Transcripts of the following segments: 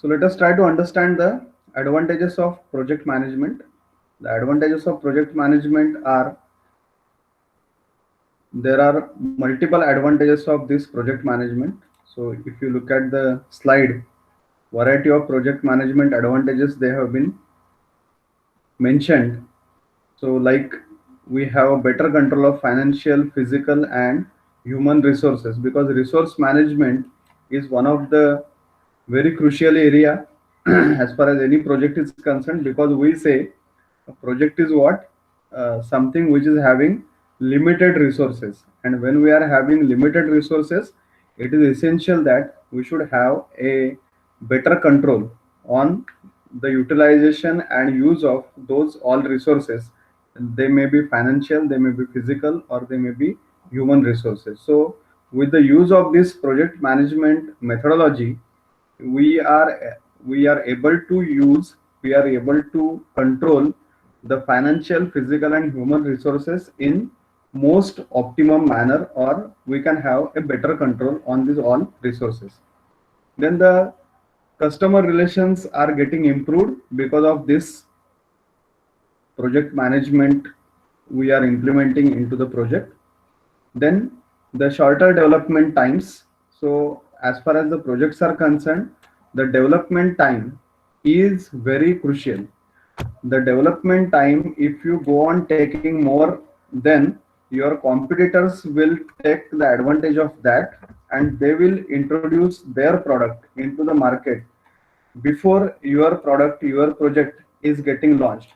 So let us try to understand the advantages of project management. The advantages of project management are, there are multiple advantages of this project management. So if you look at the slide, variety of project management advantages they have been mentioned. So like, we have a better control of financial, physical and human resources, because resource management is one of the very crucial area as far as any project is concerned, because we say a project is what, something which is having limited resources, and when we are having limited resources, it is essential that we should have a better control on the utilization and use of those all resources. They may be financial, they may be physical, or they may be human resources. So with the use of this project management methodology, we are we are able to use, we are able to control the financial, physical and human resources in most optimum manner, or we can have a better control on these all resources. Then the customer relations are getting improved because of this project management we are implementing into the project. Then the shorter development times. So as far as the projects are concerned, the development time is very crucial. The development time, if you go on taking more, then your competitors will take the advantage of that, and they will introduce their product into the market before your product, your project is getting launched.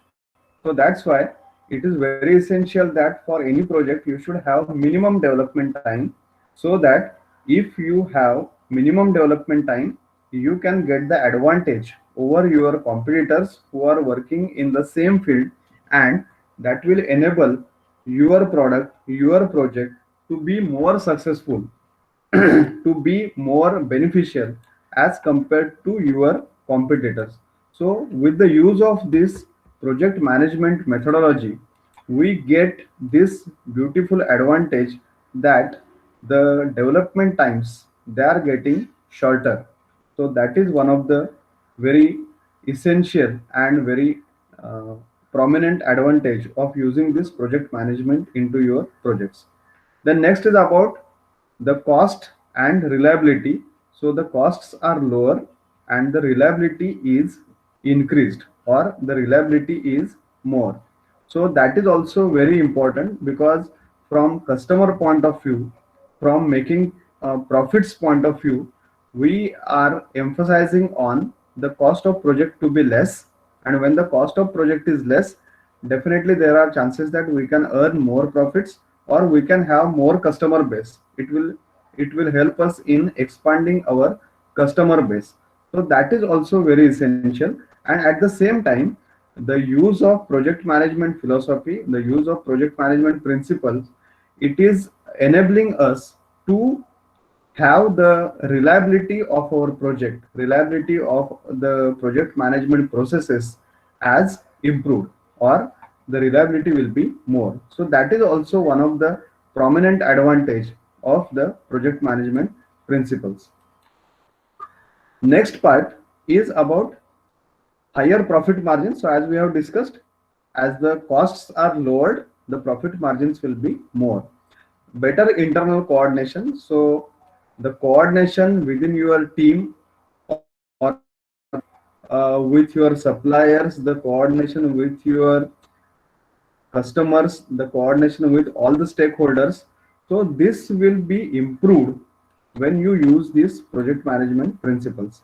So that's why it is very essential that for any project you should have minimum development time, so that if you have minimum development time, you can get the advantage over your competitors who are working in the same field, and that will enable your product, your project to be more successful, to be more beneficial as compared to your competitors. So with the use of this project management methodology, we get this beautiful advantage that the development times they are getting shorter. So that is one of the very essential and very uh, prominent advantage of using this project management into your projects. Then next is about the cost and reliability. So the costs are lower and the reliability is increased, or the reliability is more. So that is also very important, because from customer point of view, from making profits point of view, we are emphasizing on the cost of project to be less. And when the cost of project is less, definitely there are chances that we can earn more profits, or we can have more customer base. It will help us in expanding our customer base. So that is also very essential. And at the same time, the use of project management philosophy, the use of project management principles, it is enabling us to have the reliability of our project, reliability of the project management processes as improved, or the reliability will be more. So that is also one of the prominent advantage of the project management principles. Next part is about higher profit margins. So as we have discussed, as the costs are lowered, the profit margins will be more. Better internal coordination. So the coordination within your team, or with your suppliers, the coordination with your customers, the coordination with all the stakeholders. So this will be improved when you use these project management principles.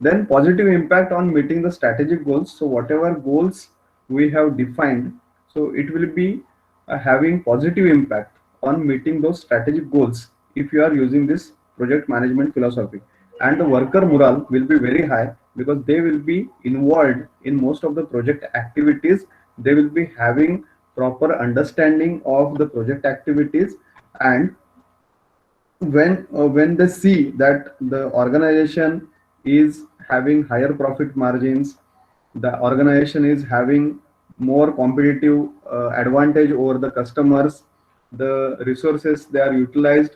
Then positive impact on meeting the strategic goals. So whatever goals we have defined, so it will be having positive impact on meeting those strategic goals if you are using this project management philosophy. And the worker morale will be very high, because they will be involved in most of the project activities. They will be having proper understanding of the project activities. And when they see that the organization is having higher profit margins, the organization is having more competitive advantage over the customers, the resources they are utilized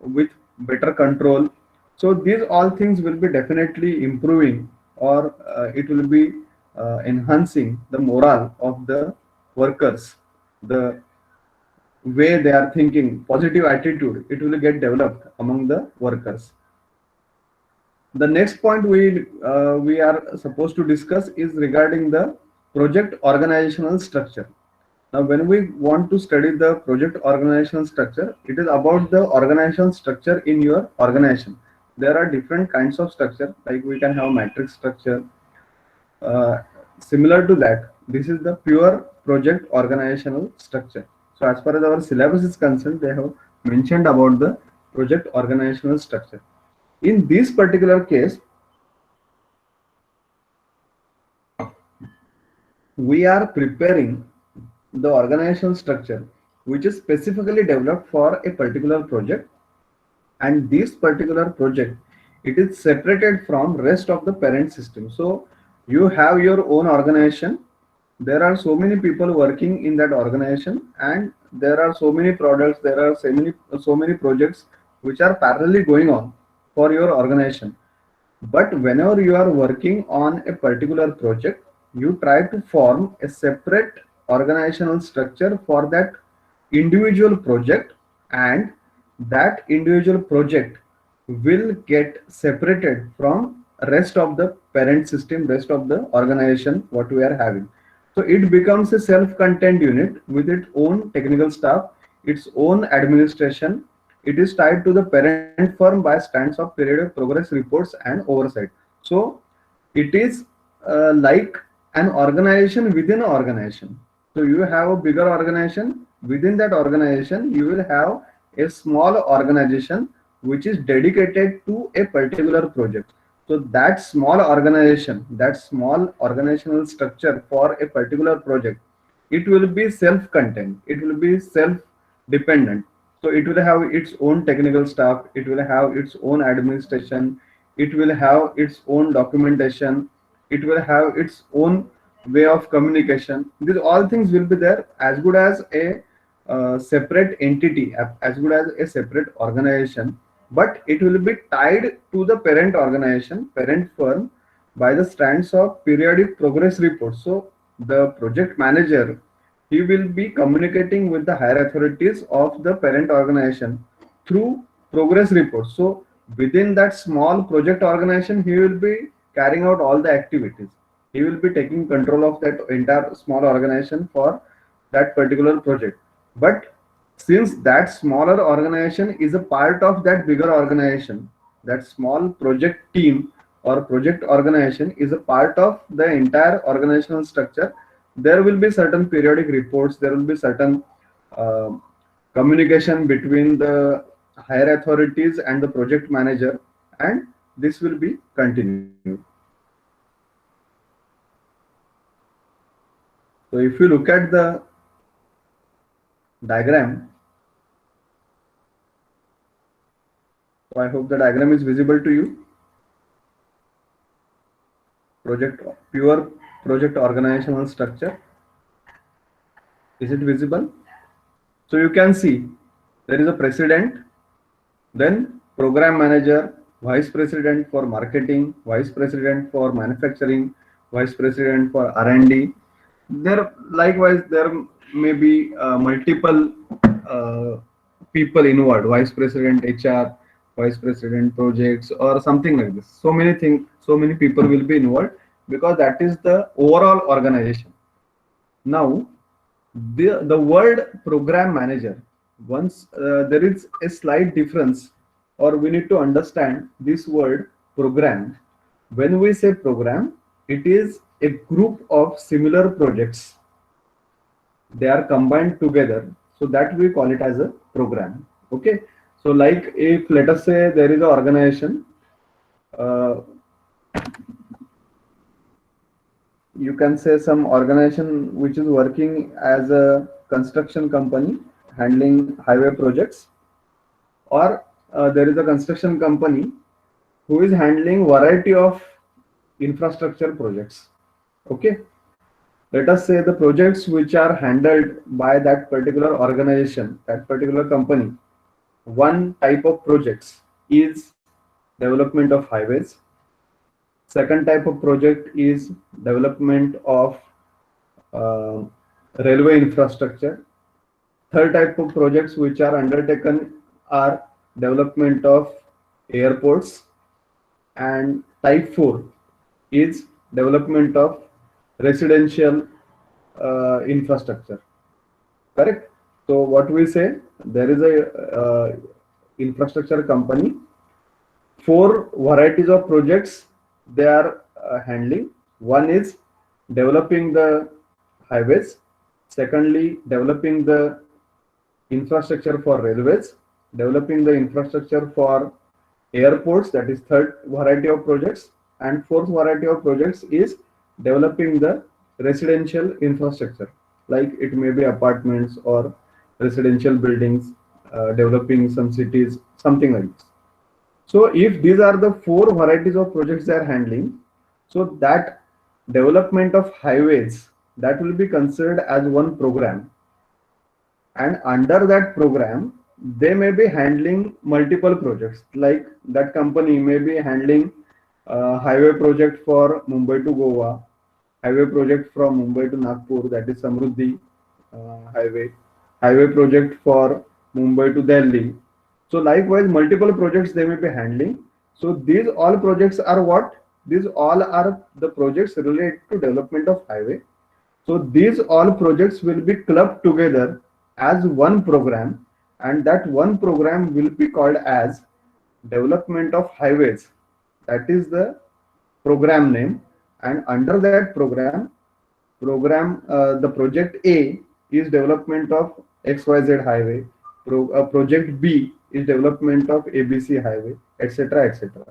with better control, so these all things will be definitely improving or it will be enhancing the morale of the workers, the way they are thinking, positive attitude, it will get developed among the workers. The next point we are supposed to discuss is regarding the project organizational structure. Now, when we want to study the project organizational structure, it is about the organizational structure in your organization. There are different kinds of structure, like we can have matrix structure. Uh, Similar to that, this is the pure project organizational structure. So, as far as our syllabus is concerned, they have mentioned about the project organizational structure. In this particular case, we are preparing the organizational structure which is specifically developed for a particular project, and this particular project, it is separated from rest of the parent system. So you have your own organization, there are so many people working in that organization, and there are so many products, there are so many projects which are parallelly going on for your organization. But whenever you are working on a particular project, you try to form a separate organizational structure for that individual project, and that individual project will get separated from rest of the parent system, rest of the organization what we are having. So it becomes a self-contained unit with its own technical staff, its own administration. It is tied to the parent firm by stands of periodic progress reports and oversight. So it is like an organization within an organization. So you have a bigger organization. Within that organization, you will have a small organization which is dedicated to a particular project. So that small organization, that small organizational structure for a particular project, it will be self-contained. It will be self-dependent. So it will have its own technical staff. It will have its own administration. It will have its own documentation. It will have its own way of communication. These all things will be there as good as a separate entity, as good as a separate organization, but it will be tied to the parent organization, parent firm, by the strands of periodic progress reports. So the project manager, he will be communicating with the higher authorities of the parent organization through progress reports. So within that small project organization, he will be carrying out all the activities. He will be taking control of that entire small organization for that particular project. But since that smaller organization is a part of that bigger organization, that small project team or project organization is a part of the entire organizational structure, there will be certain periodic reports, there will be certain uh, communication between the higher authorities and the project manager, and this will be continued. So if you look at the diagram, so I hope the diagram is visible to you. Pure project organizational structure. Is it visible? So you can see there is a president, then program manager, vice president for marketing, vice president for manufacturing, vice president for R&D. There likewise there may be multiple uh, people involved, vice president HR, vice president projects, or something like this. So many things, so many people will be involved because that is the overall organization. Now the word program manager, once there is a slight difference, or we need to understand this word program. When we say program, it is a group of similar projects, they are combined together, so that we call it as a program. Okay, so like if let us say there is an organization, uh, you can say some organization which is working as a construction company handling highway projects, or there is a construction company who is handling variety of infrastructure projects. Okay, let us say the projects which are handled by that particular organization, that particular company, one type of projects is development of highways, Second type of project is development of uh, railway infrastructure. Third type of projects which are undertaken are development of airports, and type 4 is development of residential infrastructure. Correct? So what we say, there is a infrastructure company, four varieties of projects they are handling. One is developing the highways, secondly developing the infrastructure for railways, developing the infrastructure for airports, that is third variety of projects, and fourth variety of projects is developing the residential infrastructure, like it may be apartments or residential buildings, developing some cities, something like this. So if these are the four varieties of projects they are handling, so that development of highways, that will be considered as one program, and under that program they may be handling multiple projects, like that company may be handling highway project for Mumbai to Goa, highway project from Mumbai to Nagpur, that is Samruddhi highway, highway project for Mumbai to Delhi. So likewise multiple projects they may be handling. So these all projects are what, these all are the projects related to development of highway. So these all projects will be clubbed together as one program, and that one program will be called as development of highways. That is the program name, and under that the project A is development of XYZ highway. Project B is development of ABC highway, etc., etc.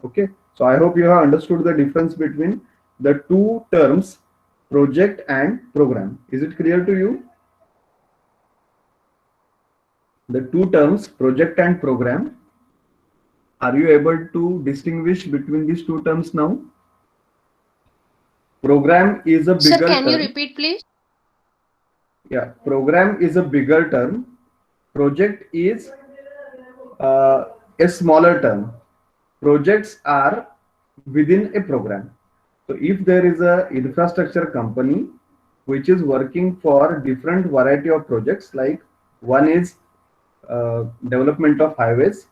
Okay, so I hope you have understood the difference between the two terms, project and program. Is it clear to you? The two terms, project and program. Are you able to distinguish between these two terms now? Program is a Sir, bigger can you term. repeat, please? Yeah, program is a bigger term. Project is a smaller term. Projects are within a program. So if there is a infrastructure company which is working for different variety of projects, like one is development of highways,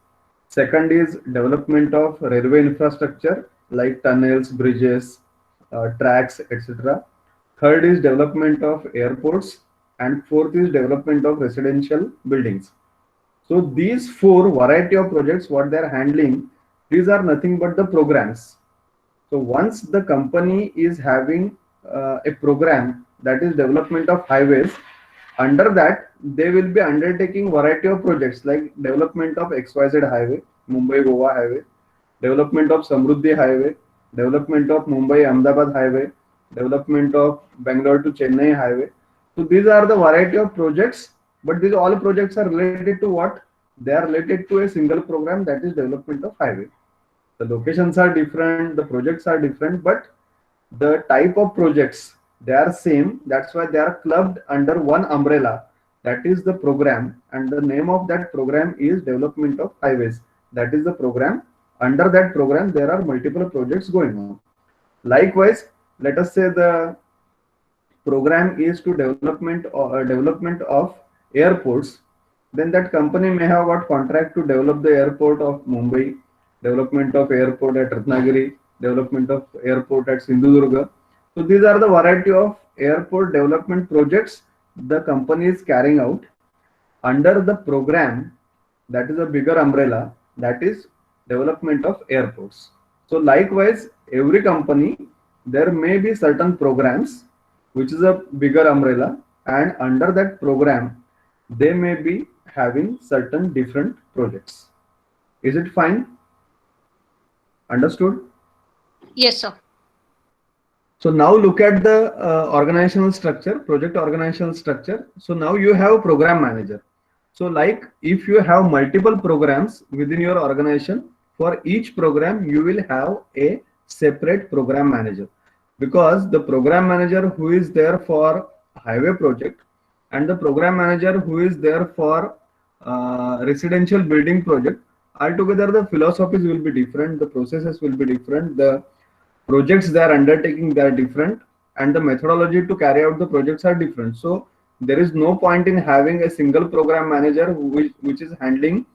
second is development of railway infrastructure like tunnels, bridges, tracks, etc. Third is development of airports, and fourth is development of residential buildings. So these four variety of projects, what they are handling, these are nothing but the programs. So once the company is having a program, that is development of highways, under that they will be undertaking variety of projects like development of XYZ highway, Mumbai Goa highway, development of Samruddhi highway, development of Mumbai Ahmedabad highway, development of Bangalore to Chennai highway. So these are the variety of projects, but these all projects are related to what? They are related to a single program, that is development of highway. The locations are different, the projects are different, but the type of projects they are same. That's why they are clubbed under one umbrella, that is the program, and the name of that program is development of highways. That is the program. Under that program there are multiple projects going on. Likewise, let us say the program is to development of airports, then that company may have got contract to develop the airport of Mumbai, development of airport at Ratnagiri, development of airport at Sindhudurga. So these are the variety of airport development projects the company is carrying out under the program, that is a bigger umbrella, that is development of airports. So likewise, every company, there may be certain programs which is a bigger umbrella, and under that program they may be having certain different projects. Is it fine? Understood? Yes, sir. So now look at the organizational structure, project organizational structure. So now you have program manager. So like if you have multiple programs within your organization, for each program you will have a separate program manager, because the program manager who is there for highway project and the program manager who is there for residential building project, altogether the philosophies will be different, the processes will be different, the projects they are undertaking, they are different, and the methodology to carry out the projects are different. So there is no point in having a single program manager which is handling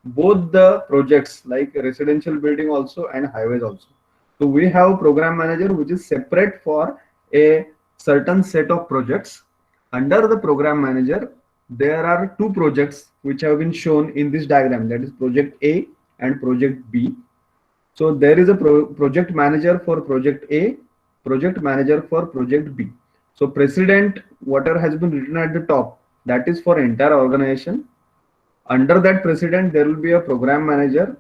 both the projects like residential building also and highways also. So we have program manager which is separate for a certain set of projects. Under the program manager, there are two projects which have been shown in this diagram, that is project A and project B. So there is a project manager for project A, project manager for project B. So president, whatever has been written at the top, that is for entire organization. Under that president, there will be a program manager.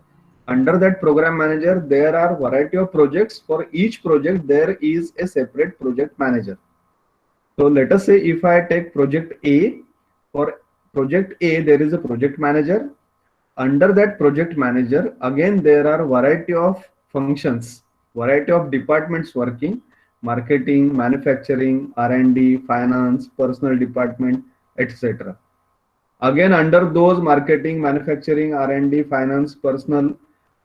Under that program manager, there are variety of projects. For each project, there is a separate project manager. So let us say if I take project A, for project A, there is a project manager. Under that project manager, again, there are variety of functions, variety of departments working, marketing, manufacturing, R&D, finance, personal department, etc. Again, under those marketing, manufacturing, R&D, finance, personal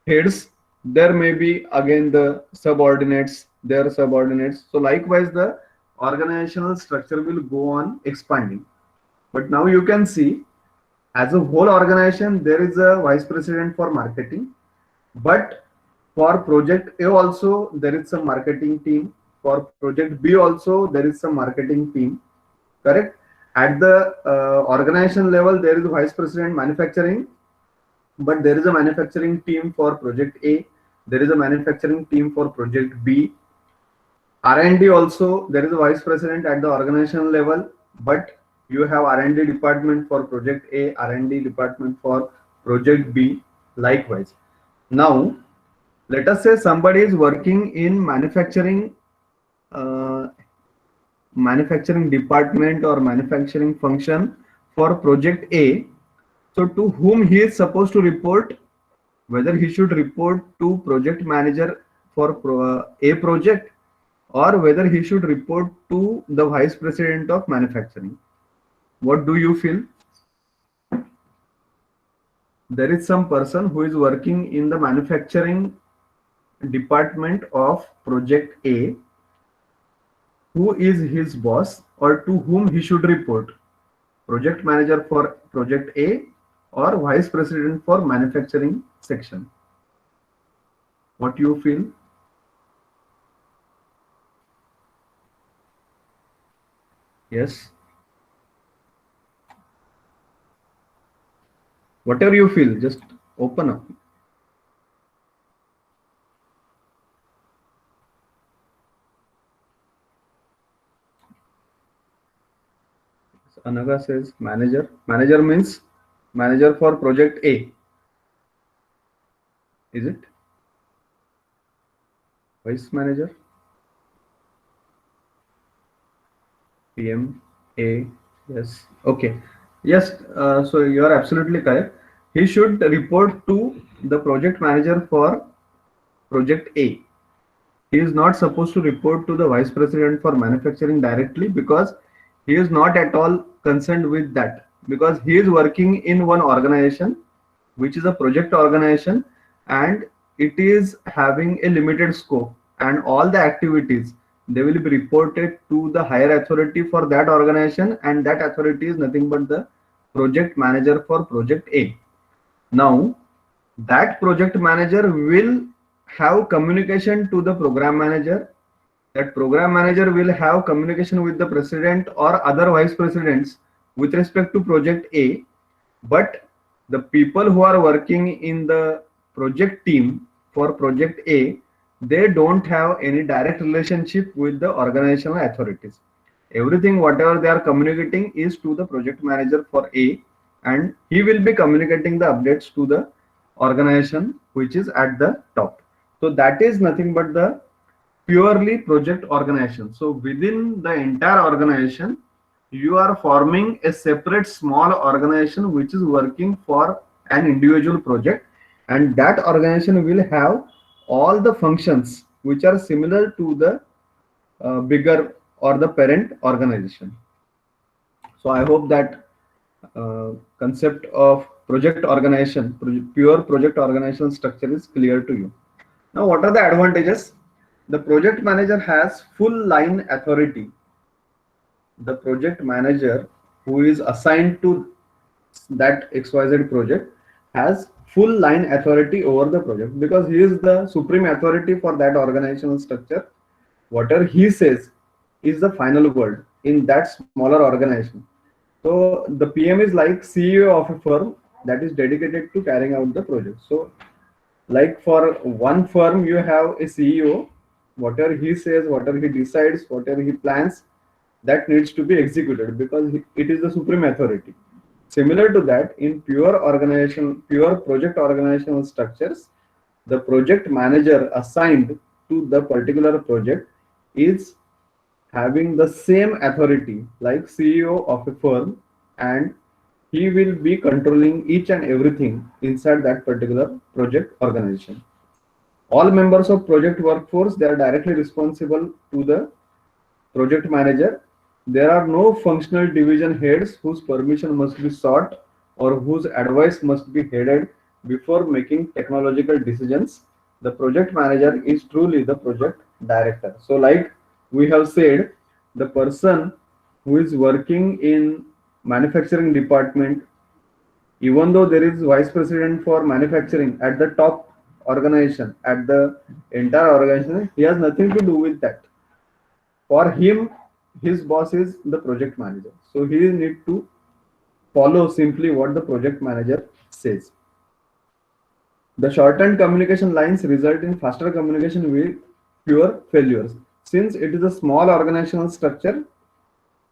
heads, there may be again the subordinates, their subordinates. So likewise, the organizational structure will go on expanding. But now you can see, as a whole organization, there is a vice president for marketing. But for project A also, there is some marketing team. For project B also, there is some marketing team. Correct? At the organization level, there is a vice president manufacturing, but there is a manufacturing team for project A. There is a manufacturing team for project B. R&D also, there is a vice president at the organization level, but you have R&D department for project A, R&D department for project B, likewise. Now, let us say somebody is working in uh, manufacturing department or manufacturing function for project A. So to whom he is supposed to report, whether he should report to project manager for A project, or whether he should report to the vice president of manufacturing. What do you feel? There is some person who is working in the manufacturing department of project A. Who is his boss, or to whom he should report? Project manager for project A or vice president for manufacturing section? What you feel? Yes. Whatever you feel, just open up. Anaga says manager. Manager means manager for project A. Is it? Vice manager? PM A. Yes. Okay. Yes. So you are absolutely correct. He should report to the project manager for project A. He is not supposed to report to the vice president for manufacturing directly, because he is not at all concerned with that, because he is working in one organization which is a project organization, and it is having a limited scope, and all the activities, they will be reported to the higher authority for that organization, and that authority is nothing but the project manager for project A. Now that project manager will have communication to the program manager. That program manager will have communication with the president or other vice presidents with respect to project A. But the people who are working in the project team for project A, they don't have any direct relationship with the organizational authorities. Everything whatever they are communicating is to the project manager for A, and he will be communicating the updates to the organization which is at the top. So that is nothing but the purely project organization. So within the entire organization, you are forming a separate small organization which is working for an individual project, and that organization will have all the functions which are similar to the bigger or the parent organization. So I hope that concept of project organization, pure project organization structure is clear to you. Now, what are the advantages? The project manager has full line authority. The project manager who is assigned to that XYZ project has full line authority over the project because he is the supreme authority for that organizational structure. Whatever he says is the final word in that smaller organization. So the PM is like CEO of a firm that is dedicated to carrying out the project. So like for one firm you have a CEO, whatever he says, whatever he decides, whatever he plans, that needs to be executed because it is the supreme authority. Similar to that, in pure project organizational structures, the project manager assigned to the particular project is having the same authority like CEO of a firm, and he will be controlling each and everything inside that particular project organization. All members of project workforce, they are directly responsible to the project manager. There are no functional division heads whose permission must be sought or whose advice must be heeded before making technological decisions. The project manager is truly the project director. So, like we have said, the person who is working in manufacturing department, even though there is vice president for manufacturing at the top organization, at the entire organization, he has nothing to do with that. For him, his boss is the project manager, so he need to follow simply what the project manager says. The shortened communication lines result in faster communication with fewer failures. Since it is a small organizational structure,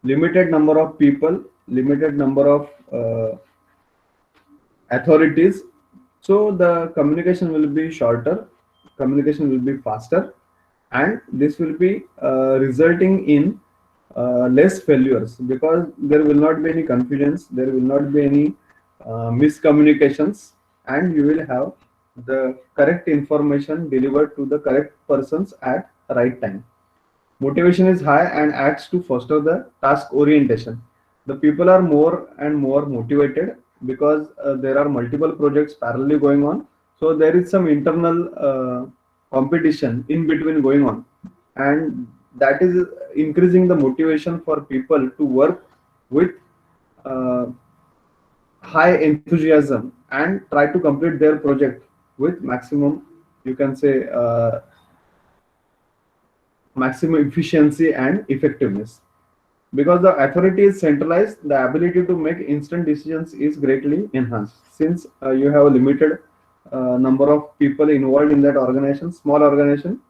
limited number of people, limited number of authorities, so the communication will be shorter, communication will be faster, and this will be resulting in less failures because there will not be any confusions, there will not be any miscommunications, and you will have the correct information delivered to the correct persons at right time. Motivation is high and acts to foster the task orientation. The people are more and more motivated because there are multiple projects parallelly going on. So there is some internal competition in between going on, and that is increasing the motivation for people to work with uh, high enthusiasm and try to complete their project with maximum, you can say, maximum efficiency and effectiveness. Because the authority is centralized, the ability to make instant decisions is greatly enhanced. Since you have a limited number of people involved in that organization, small organization,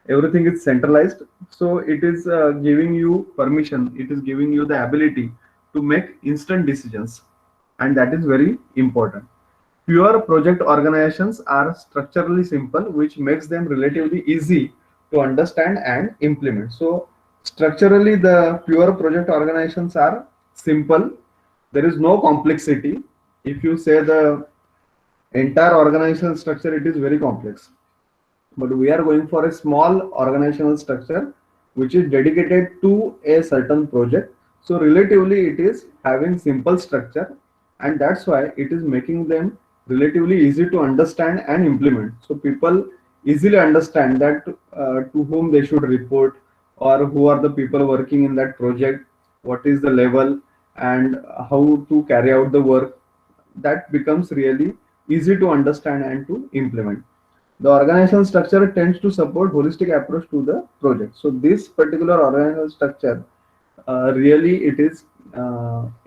everything is centralized. So it is giving you permission, it is giving you the ability to make instant decisions, and that is very important. Pure project organizations are structurally simple, which makes them relatively easy to understand and implement. So, structurally, the pure project organizations are simple. There is no complexity. If you say the entire organizational structure, it is very complex. But we are going for a small organizational structure which is dedicated to a certain project. So, relatively, it is having simple structure, and that's why it is making them relatively easy to understand and implement. So people easily understand that to whom they should report, or who are the people working in that project, what is the level, and how to carry out the work. That becomes really easy to understand and to implement. The organizational structure tends to support holistic approach to the project. So this particular organizational structure really it is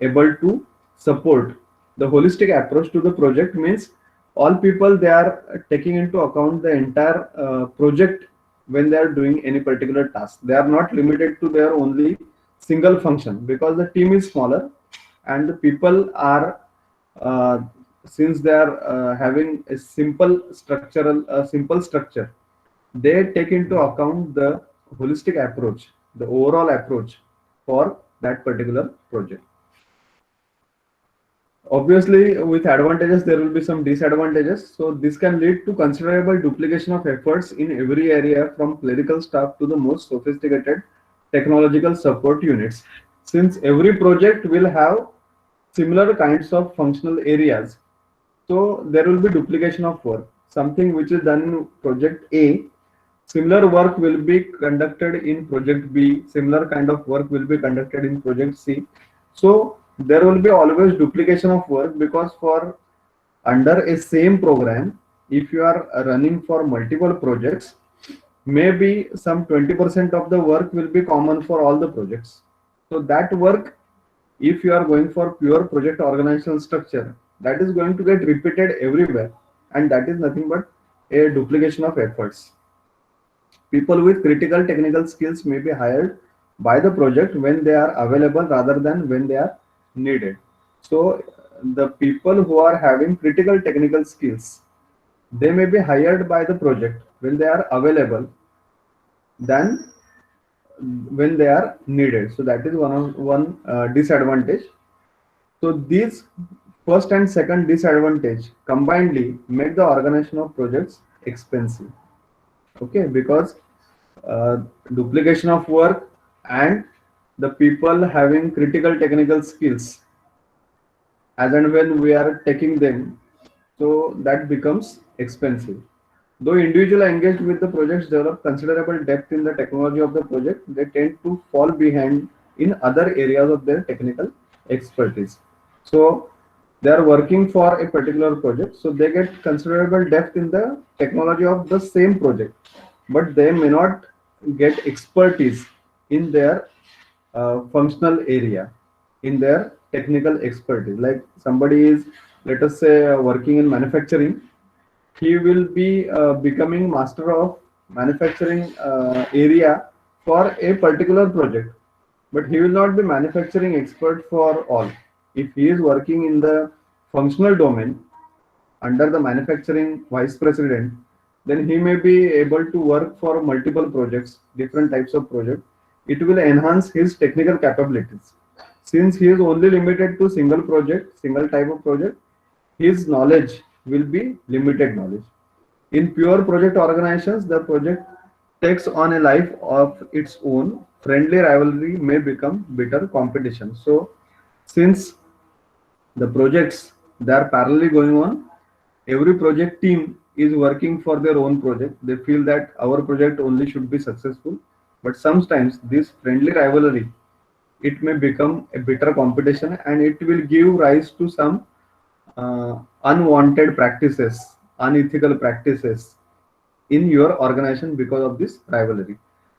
able to support the holistic approach to the project. Means all people, they are taking into account the entire project when they are doing any particular task. They are not limited to their only single function because the team is smaller, and the people are uh, since they are having a simple structure, they take into account the holistic approach, the overall approach for that particular project. Obviously, with advantages, there will be some disadvantages. So this can lead to considerable duplication of efforts in every area, from clerical staff to the most sophisticated technological support units. Since every project will have similar kinds of functional areas, so there will be duplication of work. Something which is done in project A Similar work will be conducted in project B. Similar kind of work will be conducted in project C. So there will be always duplication of work, because for under a same program, if you are running for multiple projects, maybe some 20% of the work will be common for all the projects. So that work, if you are going for pure project organizational structure, that is going to get repeated everywhere, and that is nothing but a duplication of efforts. People with critical technical skills may be hired by the project when they are available rather than when they are needed. So the people who are having critical technical skills, they may be hired by the project when they are available than when they are needed. So that is one disadvantage. So these first and second disadvantage combinedly make the organization of projects expensive. Okay, because uh, duplication of work and the people having critical technical skills, as and when we are taking them, so that becomes expensive. Though individual engaged with the projects develop considerable depth in the technology of the project, they tend to fall behind in other areas of their technical expertise. So they are working for a particular project, so they get considerable depth in the technology of the same project, but they may not get expertise in their functional area, in their technical expertise. Like somebody is, let us say, working in manufacturing, he will be becoming master of manufacturing area for a particular project, but he will not be manufacturing expert for all. If he is working in the functional domain under the manufacturing vice president, then he may be able to work for multiple projects, different types of projects. It will enhance his technical capabilities. Since he is only limited to single project, single type of project, his knowledge will be limited knowledge. In pure project organizations, the project takes on a life of its own. Friendly rivalry may become bitter competition. So, since the projects, they are parallelly going on, every project team is working for their own project. They feel that our project only should be successful. But sometimes this friendly rivalry, it may become a bitter competition, and it will give rise to some unwanted practices, unethical practices in your organization because of this rivalry.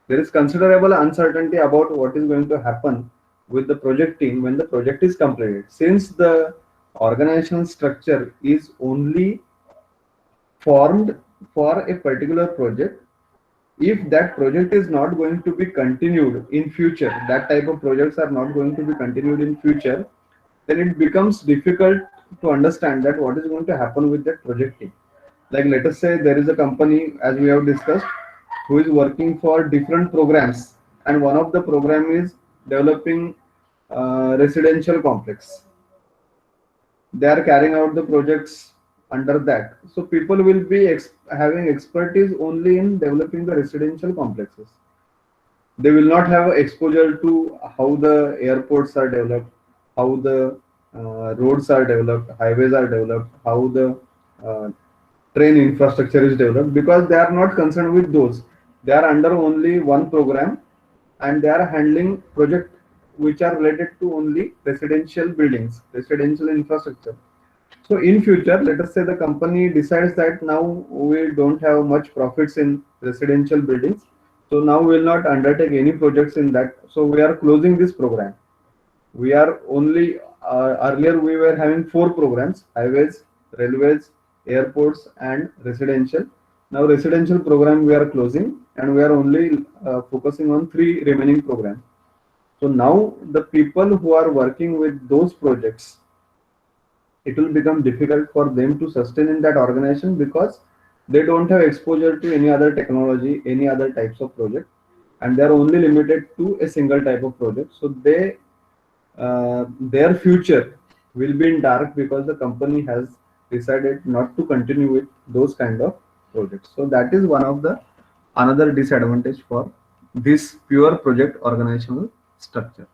There is considerable uncertainty about what is going to happen with the project team when the project is completed. Since the organizational structure is only formed for a particular project, if that project is not going to be continued in future, that type of projects are not going to be continued in future, then it becomes difficult to understand that what is going to happen with that project team. Like let us say there is a company, as we have discussed, who is working for different programs, and one of the program is developing residential complex. They are carrying out the projects under that. So people will be having expertise only in developing the residential complexes. They will not have exposure to how the airports are developed, how the roads are developed, highways are developed, how the uh, train infrastructure is developed, because they are not concerned with those. They are under only one program, and they are handling project which are related to only residential buildings, residential infrastructure. So in future, let us say the company decides that now we don't have much profits in residential buildings, so now we will not undertake any projects in that. So we are closing this program. We are only earlier we were having four programs: highways, railways, airports, and residential. Now residential program we are closing, and we are only focusing on three remaining programs. So now the people who are working with those projects, it will become difficult for them to sustain in that organization, because they don't have exposure to any other technology, any other types of project, and they are only limited to a single type of project. So their future will be in dark, because the company has decided not to continue with those kind of projects. So that is one of the another disadvantage for this pure project organizational structure.